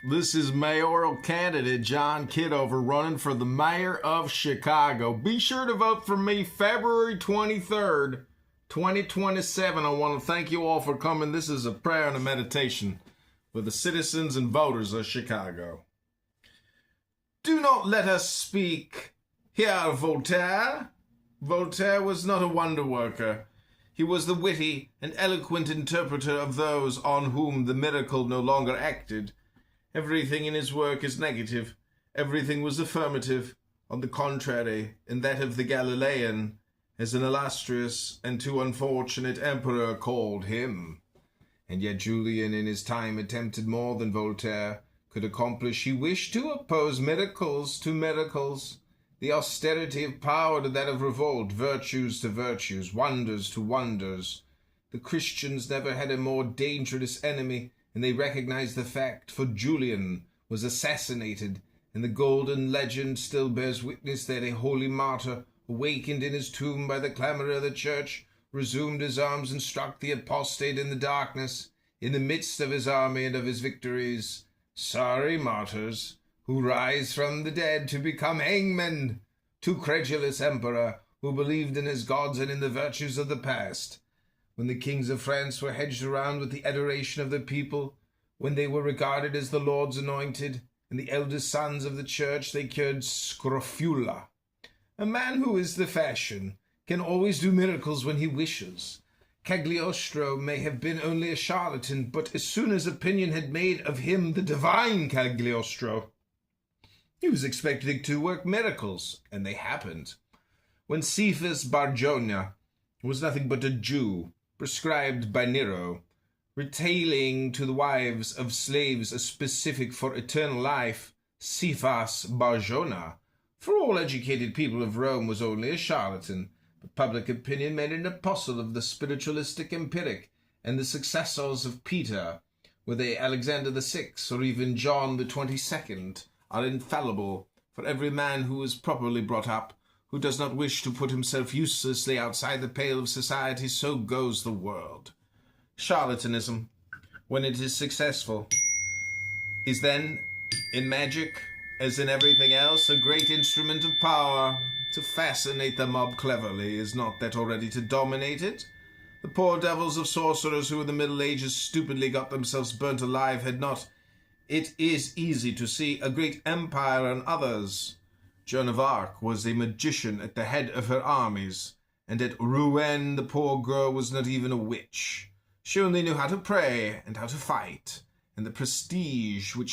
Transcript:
This is mayoral candidate John Kidover running for the mayor of Chicago. Be sure to vote for me February 23rd, 2027. I want to thank you all for coming. This is a prayer and a meditation for the citizens and voters of Chicago. Do not let us speak here, Voltaire. Voltaire was not a wonder worker. He was the witty and eloquent interpreter of those on whom the miracle no longer acted. Everything in his work is negative. Everything was affirmative. On the contrary, in that of the Galilean, as an illustrious and too unfortunate emperor called him. And yet Julian in his time attempted more than Voltaire could accomplish. He wished to oppose miracles to miracles, the austerity of power to that of revolt, virtues to virtues, wonders to wonders. The Christians never had a more dangerous enemy, and they recognized the fact, for Julian was assassinated, and the golden legend still bears witness that a holy martyr, awakened in his tomb by the clamor of the church, resumed his arms and struck the apostate in the darkness, in the midst of his army and of his victories. Sorry martyrs, who rise from the dead to become hangmen, too credulous emperor, who believed in his gods and in the virtues of the past. When the kings of France were hedged around with the adoration of the people, when they were regarded as the Lord's anointed, and the eldest sons of the church, they cured scrofula. A man who is the fashion can always do miracles when he wishes. Cagliostro may have been only a charlatan, but as soon as opinion had made of him the divine Cagliostro, he was expected to work miracles, and they happened. When Cephas Barjona was nothing but a Jew, prescribed by Nero, retailing to the wives of slaves a specific for eternal life, Cephas Barjona, for all educated people of Rome, was only a charlatan, but public opinion made an apostle of the spiritualistic empiric, and the successors of Peter, whether Alexander VI or even John the 22nd, are infallible, for every man who is properly brought up, who does not wish to put himself uselessly outside the pale of society, so goes the world. Charlatanism, when it is successful, is then, in magic, as in everything else, a great instrument of power. To fascinate the mob cleverly, is not that already to dominate it? The poor devils of sorcerers who in the Middle Ages stupidly got themselves burnt alive had not, it is easy to see, a great empire and others. Joan of Arc was a magician at the head of her armies, and at Rouen the poor girl was not even a witch. She only knew how to pray and how to fight, and the prestige which